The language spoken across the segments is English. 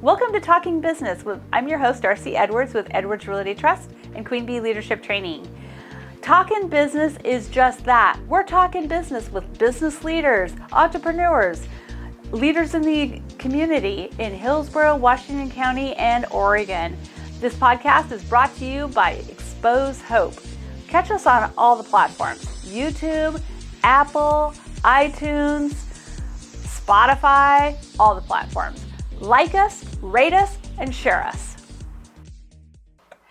Welcome to Talking Business. I'm your host, Darcy Edwards with Edwards Realty Trust and Queen Bee Leadership Training. Talking Business is just that. We're talking business with business leaders, entrepreneurs, leaders in the community in Hillsboro, Washington County, and Oregon. This podcast is brought to you by Expose Hope. Catch us on all the platforms: YouTube, Apple, iTunes, Spotify, all the platforms. Like us, rate us, and share us.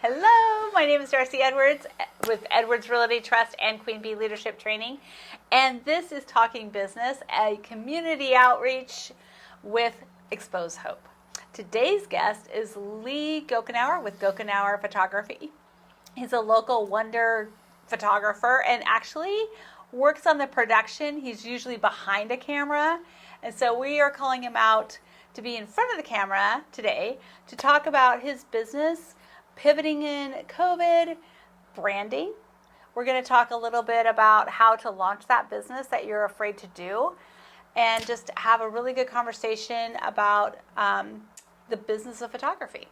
Hello, my name is Darcy Edwards with Edwards Realty Trust and Queen Bee Leadership Training. And this is Talking Business, a community outreach with Expose Hope. Today's guest is Lee Gochenour with Gochenour Photography. He's a local wonder photographer and actually works on the production. He's usually behind a camera. And so we are calling him out to be in front of the camera today to talk about his business, pivoting in COVID, branding. We're going to talk a little bit about how to launch that business that you're afraid to do, and just have a really good conversation about the business of photography.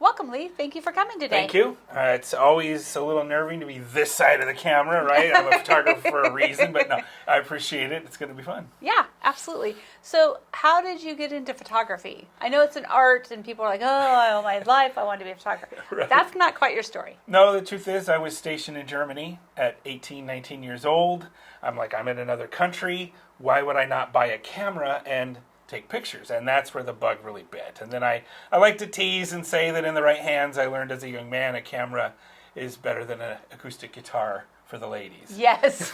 Welcome, Lee. Thank you for coming today. Thank you. It's always a little nerving to be this side of the camera, right? I'm a photographer for a reason, but no, I appreciate it. It's going to be fun. Yeah, absolutely. So how did you get into photography? I know it's an art and people are like, oh, all my life I wanted to be a photographer. Right. That's not quite your story. No, the truth is I was stationed in Germany at 18, 19 years old. I'm in another country. Why would I not buy a camera and take pictures? And that's where the bug really bit. And then I like to tease and say that in the right hands, I learned as a young man, a camera is better than an acoustic guitar for the ladies. Yes.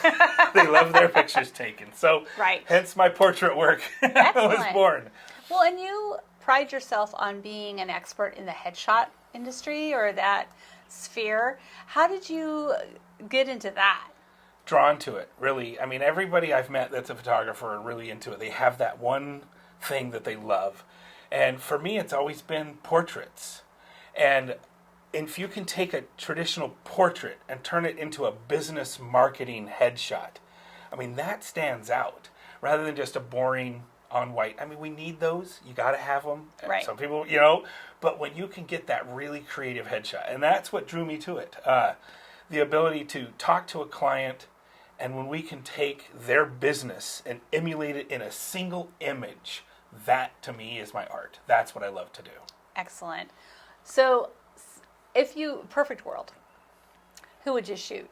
They love their pictures taken. So right. Hence my portrait work was born. Well, and you pride yourself on being an expert in the headshot industry or that sphere. How did you get into that? Drawn to it, really. I mean, everybody I've met that's a photographer are really into it. They have that one thing that they love. And for me, it's always been portraits. And if you can take a traditional portrait and turn it into a business marketing headshot, I mean, that stands out rather than just a boring on white. I mean, we need those. You got to have them. Right. Some people, but when you can get that really creative headshot, and that's what drew me to it. The ability to talk to a client, and when we can take their business and emulate it in a single image, that to me is my art. That's what I love to do. Excellent. So perfect world, who would you shoot?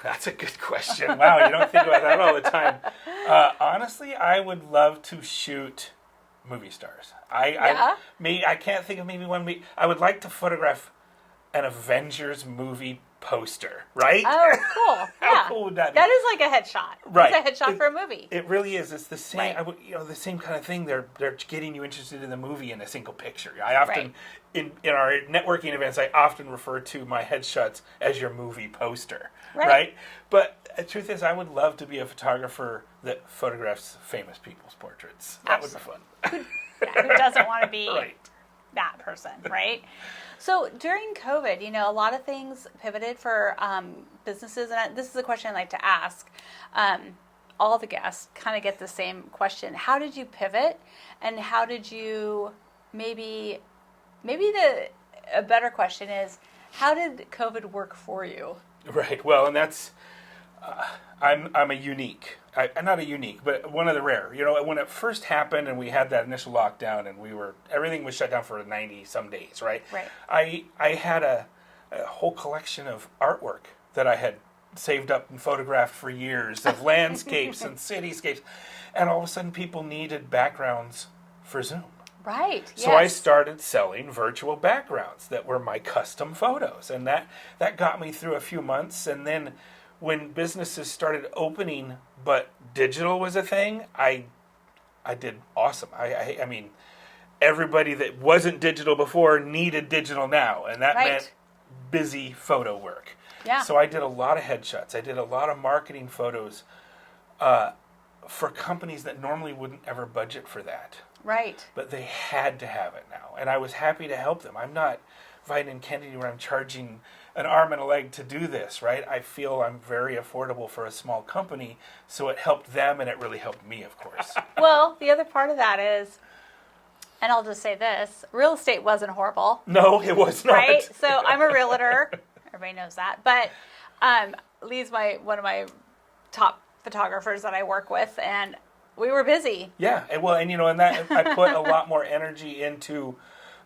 That's a good question. Wow, you don't think about that all the time. Honestly, I would love to shoot movie stars. I can't think of maybe one. I would like to photograph an Avengers movie poster, right? Oh, cool. How cool would that be? That is like a headshot. Right. It's a headshot for a movie. It really is. It's the same, right. The same kind of thing. They're getting you interested in the movie in a single picture. I often, in our networking events, I often refer to my headshots as your movie poster, right? But the truth is, I would love to be a photographer that photographs famous people's portraits. That Absolutely. would be fun. Who doesn't want to be right. that person, right? So during COVID, a lot of things pivoted for businesses, and this is a question I like to ask. All the guests kind of get the same question. How did you pivot, and how did you maybe a better question is, how did COVID work for you? Right. Well, and that's I'm a unique. Not a unique, but one of the rare. When it first happened and we had that initial lockdown and everything was shut down for 90 some days, right? Right. I had a whole collection of artwork that I had saved up and photographed for years of landscapes and cityscapes, and all of a sudden people needed backgrounds for Zoom. Right. So I started selling virtual backgrounds that were my custom photos, and that got me through a few months. And then when businesses started opening, but digital was a thing, I did awesome. I mean, everybody that wasn't digital before needed digital now, and that meant busy photo work. Yeah. So I did a lot of headshots. I did a lot of marketing photos for companies that normally wouldn't ever budget for that. Right. But they had to have it now, and I was happy to help them. I'm not Vine & Kennedy where I'm charging an arm and a leg to do this, right? I feel I'm very affordable for a small company, so it helped them and it really helped me, of course. Well, the other part of that is And I'll just say this, real estate wasn't horrible, No, it was not. right? So I'm a realtor. Everybody knows that. But Lee's one of my top photographers that I work with, and we were busy. Yeah, and that I put a lot more energy into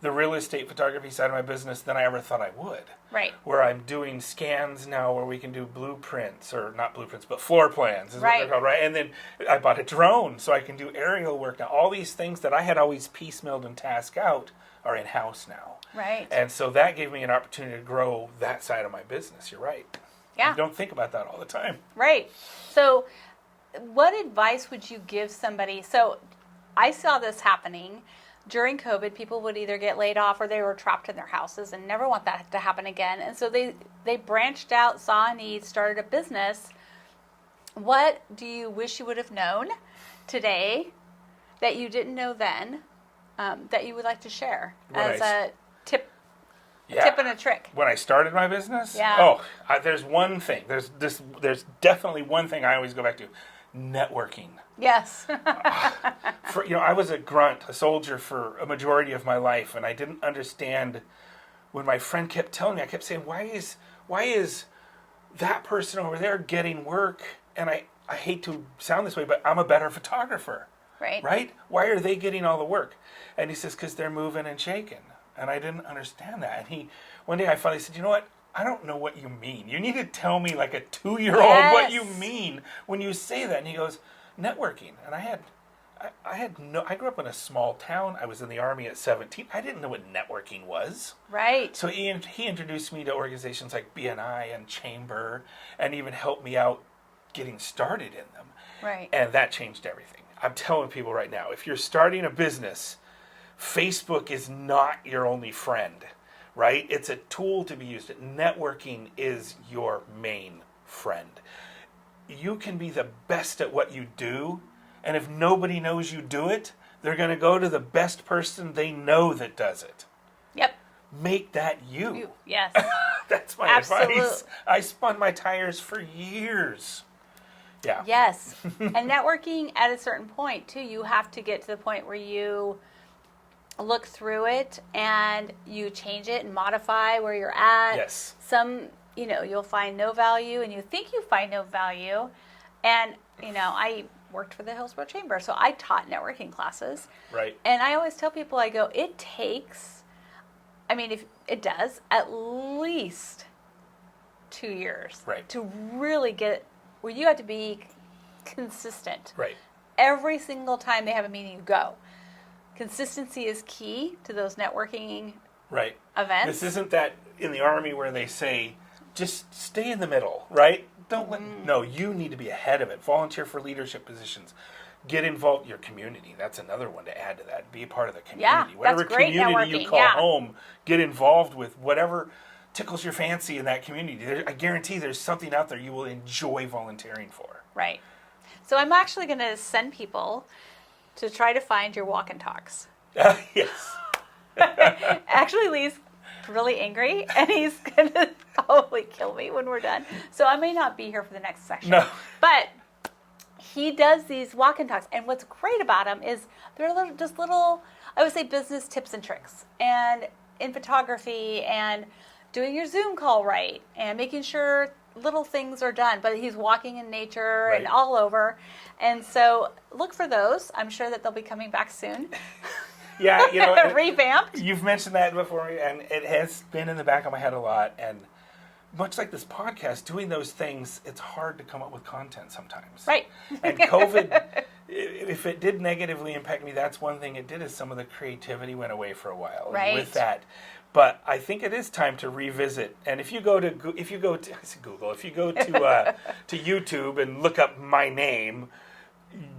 the real estate photography side of my business than I ever thought I would. Right. Where I'm doing scans now where we can do blueprints, or not blueprints, but floor plans is what they're called, right? And then I bought a drone so I can do aerial work now. All these things that I had always piecemealed and tasked out are in-house now. Right. And so that gave me an opportunity to grow that side of my business. You're right. Yeah. You don't think about that all the time. Right. So what advice would you give somebody? So I saw this happening during COVID. People would either get laid off or they were trapped in their houses and never want that to happen again. And so they branched out, saw a need, started a business. What do you wish you would have known today that you didn't know then, that you would like to share as a tip and a trick? When I started my business? Yeah. There's one thing. There's definitely one thing I always go back to. Networking. Yes. I was a grunt, a soldier for a majority of my life, and I didn't understand when my friend kept telling me, I kept saying, why is that person over there getting work? And I hate to sound this way, but I'm a better photographer. Right? Why are they getting all the work? And he says, because they're moving and shaking. And I didn't understand that. And one day I finally said, you know what? I don't know what you mean. You need to tell me like a 2-year-old what you mean when you say that. And he goes, networking. And I grew up in a small town. I was in the Army at 17. I didn't know what networking was. Right. So he introduced me to organizations like BNI and Chamber, and even helped me out getting started in them. Right. And that changed everything. I'm telling people right now, if you're starting a business, Facebook is not your only friend. Right? It's a tool to be used. Networking is your main friend. You can be the best at what you do, and if nobody knows you do it, they're going to go to the best person they know that does it. Yep. Make that you. Yes. That's my advice. I spun my tires for years. Yeah. Yes. And networking at a certain point, too, you have to get to the point where you look through it and you change it and modify where you're at. Yes. Some, you'll find no value and you think you find no value. And, I worked for the Hillsboro Chamber, so I taught networking classes. Right. And I always tell people, I go, it takes, if it does, at least 2 years to really get where you have to be consistent. Right. Every single time they have a meeting, you go. Consistency is key to those networking events. This isn't that in the Army where they say, just stay in the middle, right? No, you need to be ahead of it. Volunteer for leadership positions. Get involved in your community. That's another one to add to that. Be a part of the community. Yeah, Whatever that's great community networking. you call home, get involved with whatever tickles your fancy in that community. I guarantee there's something out there you will enjoy volunteering for. Right. So I'm actually going to send people to try to find your walk and talks. Yes. Actually, Lee's really angry, and he's going to probably kill me when we're done. So I may not be here for the next section. No. But he does these walk and talks, and what's great about them is they're little, I would say, business tips and tricks, and in photography, and doing your Zoom call right, and making sure little things are done, but he's walking in nature and all over. And so look for those. I'm sure that they'll be coming back soon. Yeah, revamped. You've mentioned that before, and it has been in the back of my head a lot. And much like this podcast, doing those things, it's hard to come up with content sometimes. Right. And COVID, if it did negatively impact me, that's one thing it did, is some of the creativity went away for a while. Right. With that. But I think it is time to revisit. And if you go to YouTube and look up my name,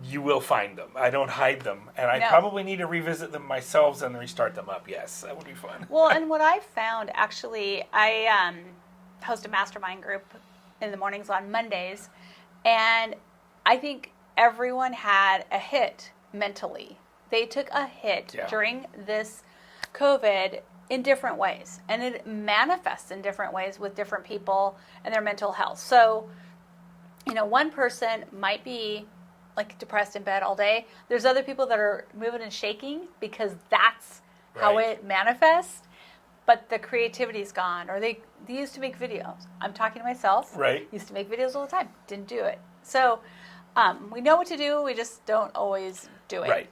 you will find them. I don't hide them. And I probably need to revisit them myself and restart them up. Yes, that would be fun. Well, and what I found, actually, I host a mastermind group in the mornings on Mondays. And I think everyone had a hit mentally. They took a hit during this COVID in different ways. And it manifests in different ways with different people and their mental health. So, one person might be like depressed in bed all day. There's other people that are moving and shaking because that's how Right. it manifests. But the creativity's gone, or they used to make videos. I'm talking to myself. Right. Used to make videos all the time. Didn't do it. So we know what to do. We just don't always do it. Right.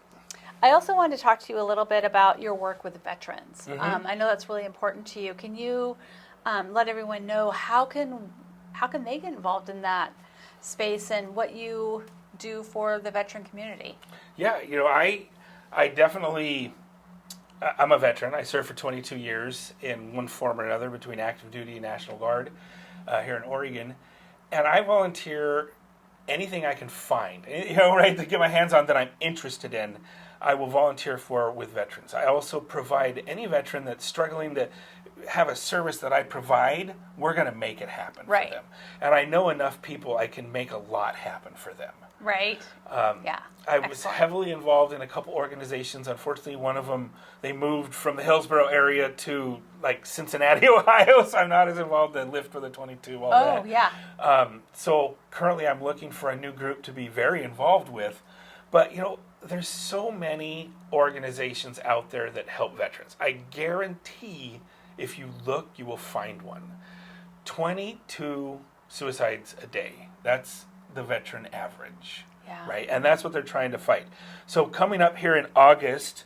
I also wanted to talk to you a little bit about your work with veterans. Mm-hmm. I know that's really important to you. Can you let everyone know how can they get involved in that space and what you do for the veteran community? Yeah, I definitely, I'm a veteran. I served for 22 years in one form or another between active duty and National Guard here in Oregon. And I volunteer anything I can find, right, to get my hands on that I'm interested in, I will volunteer for with veterans. I also provide any veteran that's struggling to have a service that I provide, we're going to make it happen Right. for them. And I know enough people, I can make a lot happen for them. Right. Yeah. I was Excellent. heavily involved in a couple organizations. Unfortunately, one of them, they moved from the Hillsboro area to like Cincinnati, Ohio, so I'm not as involved in Lift for the 22, all that. Yeah. So currently I'm looking for a new group to be very involved with. But, there's so many organizations out there that help veterans. I guarantee if you look, you will find one. 22 suicides a day. That's the veteran average. Yeah. Right? And that's what they're trying to fight. So coming up here in August,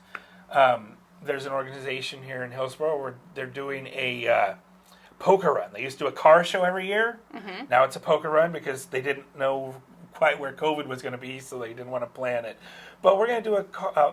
there's an organization here in Hillsboro where they're doing a poker run. They used to do a car show every year. Mm-hmm. Now it's a poker run because they didn't know quite where COVID was going to be, so they didn't want to plan it. But we're going to do a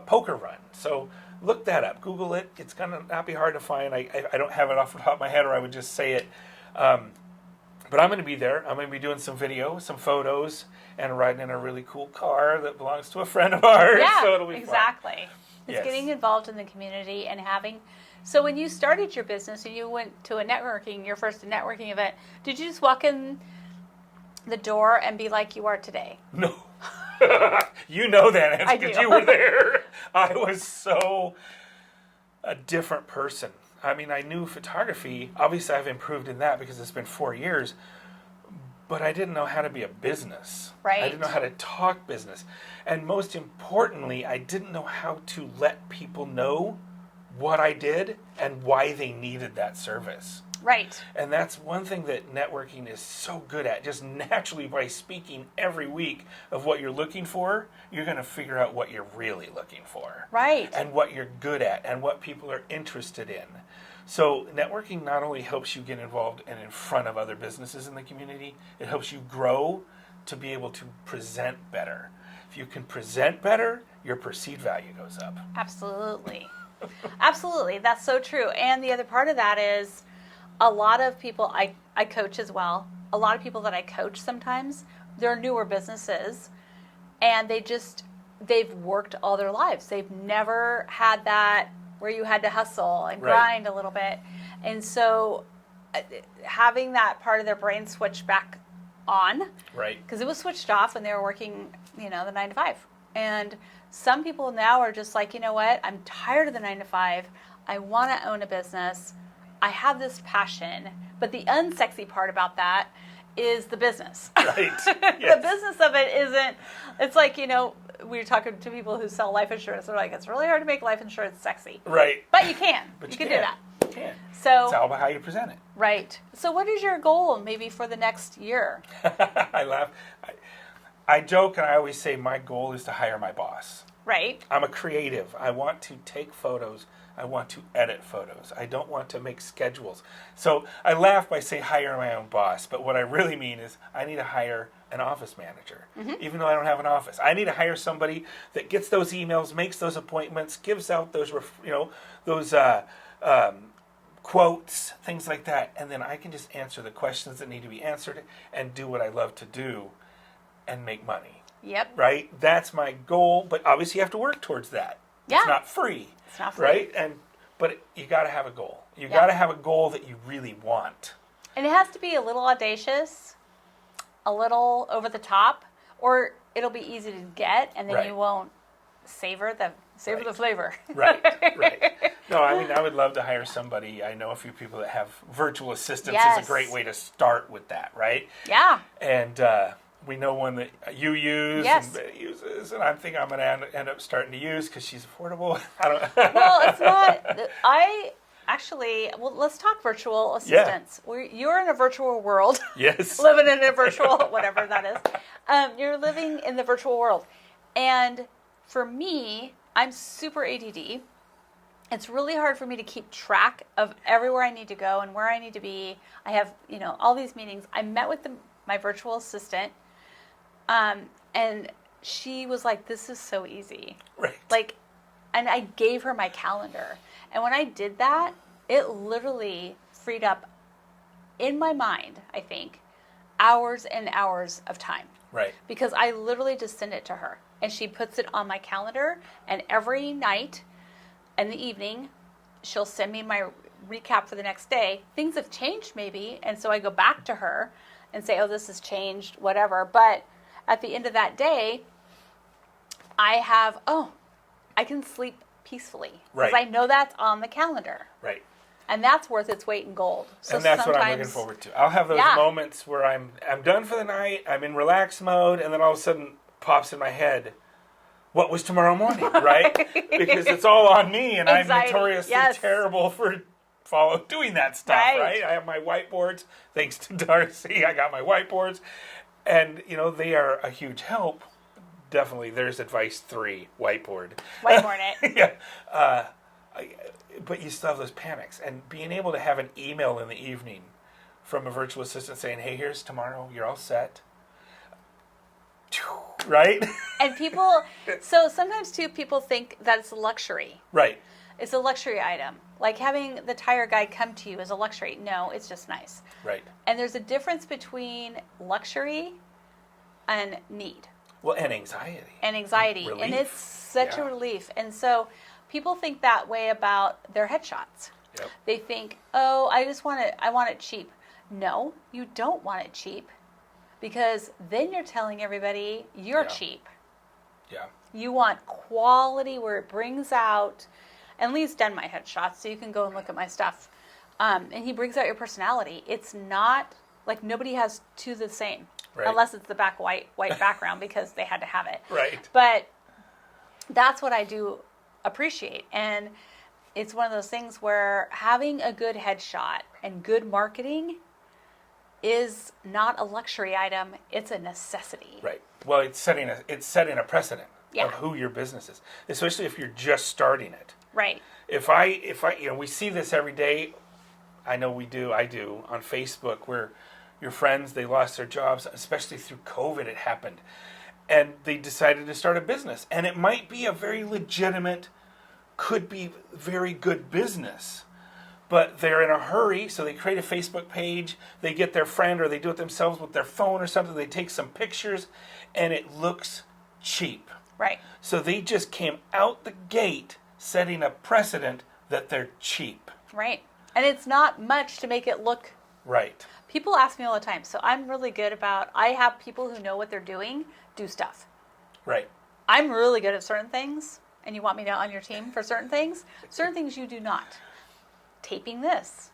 poker run. So look that up. Google it. It's going to not be hard to find. I don't have it off the top of my head, or I would just say it. But I'm going to be there. I'm going to be doing some video, some photos, and riding in a really cool car that belongs to a friend of ours. Yeah, so it'll be exactly. fun. It's Yes. getting involved in the community and having. So when you started your business and you went to your first networking event, did you just walk in the door and be like you are today? No. You know that, Nancy, I because do. you were there. I was so a different person. I mean, I knew photography. Obviously, I've improved in that because it's been 4 years. But I didn't know how to be a business. Right. I didn't know how to talk business. And most importantly, I didn't know how to let people know what I did and why they needed that service. Right. And that's one thing that networking is so good at. Just naturally, by speaking every week of what you're looking for, you're going to figure out what you're really looking for. Right. And what you're good at and what people are interested in. So networking not only helps you get involved and in front of other businesses in the community, it helps you grow to be able to present better. If you can present better, your perceived value goes up. Absolutely. Absolutely. That's so true. And the other part of that is a lot of people, I coach as well. A lot of people that I coach sometimes, they're newer businesses and they've worked all their lives. They've never had that where you had to hustle and grind a little bit. And so having that part of their brain switch back on, Right. because it was switched off when they were working, the 9 to 5. And some people now are just like, you know what? I'm tired of the 9 to 5. I want to own a business. I have this passion. But the unsexy part about that is the business. Right. The Yes. business of it isn't, it's like, we were talking to people who sell life insurance. They're like, it's really hard to make life insurance sexy. Right. But you can. But you can do that. You can. So, It's all about how you present it. right. So what is your goal maybe for the next year? I laugh. I joke and I always say my goal is to hire my boss. Right. I'm a creative. I want to take photos. I want to edit photos. I don't want to make schedules. So I laugh by saying hire my own boss, but what I really mean is I need to hire an office manager, even though I don't have an office. I need to hire somebody that gets those emails, makes those appointments, gives out those, those quotes, things like that, and then I can just answer the questions that need to be answered and do what I love to do and make money. Yep. Right? That's my goal, but obviously you have to work towards that. Yeah. It's not free. It's not free. Right? But you got to have a goal. You got to have a goal that you really want. And it has to be a little audacious, a little over the top, or it'll be easy to get, and then Right. you won't savor the flavor. Right. Right. No, I mean, I would love to hire somebody. I know a few people that have virtual assistants. Yes. Is a great way to start with that, right? Yeah. And we know one that you use Yes. and Betty uses, and I think I'm going to end up starting to use because she's affordable. I don't. Well, it's not. I actually. Well, let's talk virtual assistants. You're in a virtual world. Yes. Living in a virtual, whatever that is. You're living in the virtual world, and for me, I'm super ADD. It's really hard for me to keep track of everywhere I need to go and where I need to be. I have, all these meetings. I met with my virtual assistant, and she was like, "This is so easy." Right. Like, and I gave her my calendar. And when I did that, it literally freed up, in my mind, I think, hours and hours of time. Right. Because I literally just send it to her. And she puts it on my calendar. And every night in the evening, she'll send me my recap for the next day. Things have changed maybe. And so I go back to her and say, oh, this has changed, whatever. But at the end of that day, I can sleep peacefully. Right. Because I know that's on the calendar. Right. And that's worth its weight in gold. So and that's what I'm looking forward to. I'll have those moments where I'm done for the night, I'm in relax mode, and then all of a sudden pops in my head, what was tomorrow morning, right? Because it's all on me, and Anxiety. I'm notoriously terrible for doing that stuff, right? I have my whiteboards. Thanks to Darcy, I got my whiteboards. And, they are a huge help. Definitely, there's advice 3, whiteboard. Whiteboard it. Yeah. But you still have those panics. And being able to have an email in the evening from a virtual assistant saying, hey, here's tomorrow, you're all set. Right? And so sometimes too, people think that it's a luxury. Right. It's a luxury item. Like having the tire guy come to you is a luxury. No, it's just nice. Right. And there's a difference between luxury and need. Well, and anxiety. Relief. And it's such a relief. And so people think that way about their headshots. Yep. They think, oh, I want it cheap. No, you don't want it cheap. Because then you're telling everybody you're cheap. Yeah. You want quality where it brings out, and Lee's done my headshots, so you can go and look at my stuff. And he brings out your personality. It's not, like nobody has two the same. Right. Unless it's the white background because they had to have it. Right. But that's what I do appreciate. And it's one of those things where having a good headshot and good marketing is not a luxury item, it's a necessity. Right. Well, it's setting a precedent of who your business is, especially if you're just starting it. Right. If I we see this every day. I know I do on Facebook where your friends, they lost their jobs, especially through COVID it happened. And they decided to start a business. And it might be a very legitimate, could be very good business. But they're in a hurry, so they create a Facebook page, they get their friend, or they do it themselves with their phone or something, they take some pictures, and it looks cheap. Right. So they just came out the gate setting a precedent that they're cheap. Right. And it's not much to make it look. Right. People ask me all the time, so I'm really good about, I have people who know what they're doing do stuff. Right. I'm really good at certain things, and you want me on your team for certain things you do not. Taping this.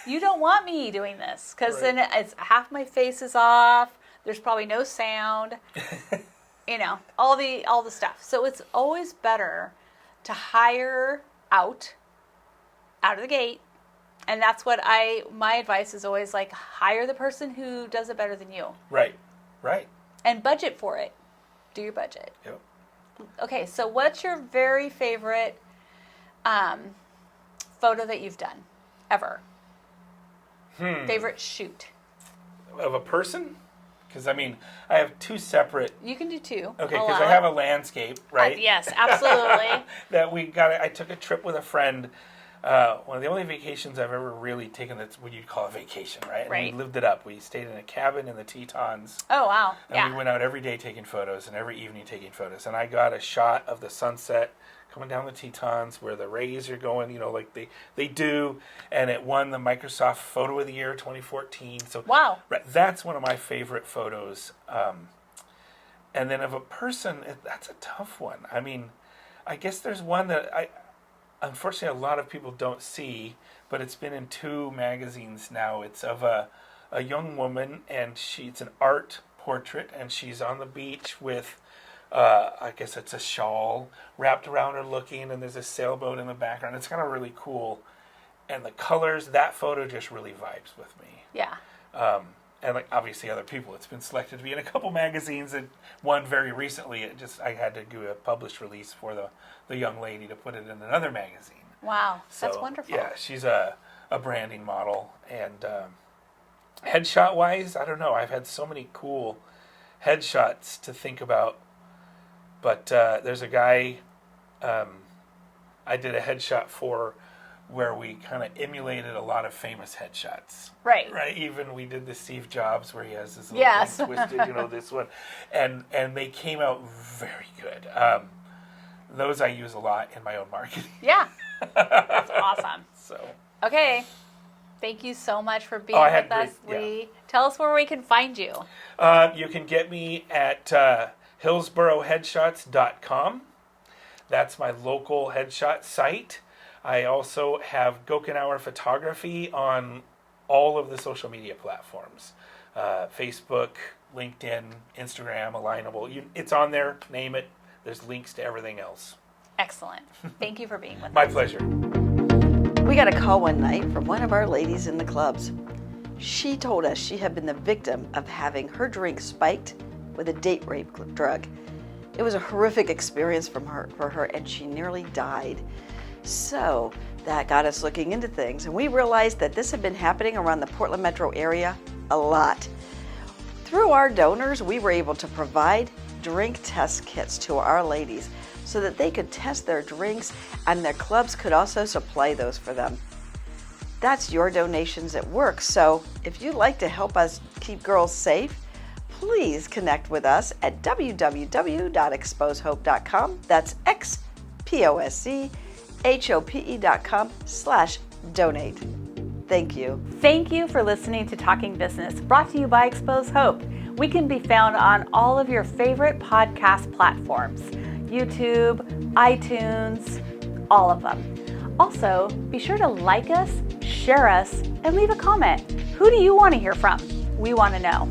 You don't want me doing this because then it's half my face is off. There's probably no sound. All the stuff. So it's always better to hire out of the gate. And that's what my advice is always like, hire the person who does it better than you. Right. Right. And budget for it. Do your budget. Yep. Okay, so what's your very favorite photo that you've done ever? Favorite shoot? Of a person? Because, I have 2 separate... You can do 2. Okay, because I have a landscape, right? Yes, absolutely. that I took a trip with a friend. One of the only vacations I've ever really taken that's what you'd call a vacation, right? And Right. we lived it up. We stayed in a cabin in the Tetons. Oh, wow. And we went out every day taking photos and every evening taking photos. And I got a shot of the sunset coming down the Tetons where the rays are going, like they do. And it won the Microsoft Photo of the Year 2014. So wow. Right, that's one of my favorite photos. And then of a person, that's a tough one. I guess there's one that unfortunately a lot of people don't see, but it's been in 2 magazines now. It's of a young woman, and it's an art portrait, and she's on the beach with, I guess it's a shawl wrapped around her looking, and there's a sailboat in the background. It's kind of really cool. And the colors, that photo just really vibes with me. Yeah. And like obviously other people, it's been selected to be in a couple magazines, and one very recently, I had to do a published release for the young lady to put it in another magazine. Wow, So, that's wonderful. Yeah, she's a branding model. And headshot-wise, I don't know. I've had so many cool headshots to think about. But there's a guy I did a headshot for where we kind of emulated a lot of famous headshots. Right. Right. Even we did the Steve Jobs where he has this little thing twisted, this one. And they came out very good. Those I use a lot in my own marketing. Yeah. That's awesome. So. Okay. Thank you so much for being with us, Lee. Tell us where we can find you. You can get me at hillsboroheadshots.com. That's my local headshot site. I also have Gochenour Photography on all of the social media platforms. Facebook, LinkedIn, Instagram, Alignable. It's on there. Name it. There's links to everything else. Excellent. Thank you for being with us. My pleasure. We got a call one night from one of our ladies in the clubs. She told us she had been the victim of having her drink spiked with a date rape drug. It was a horrific experience for her, and she nearly died. So that got us looking into things, and we realized that this had been happening around the Portland metro area a lot. Through our donors, we were able to provide drink test kits to our ladies so that they could test their drinks, and their clubs could also supply those for them. That's your donations at work, so if you'd like to help us keep girls safe, please connect with us at www.exposehope.com. That's XPOSCHOPE.com/donate. Thank you. Thank you for listening to Talking Business, brought to you by Expose Hope. We can be found on all of your favorite podcast platforms, YouTube, iTunes, all of them. Also, be sure to like us, share us, and leave a comment. Who do you want to hear from? We want to know.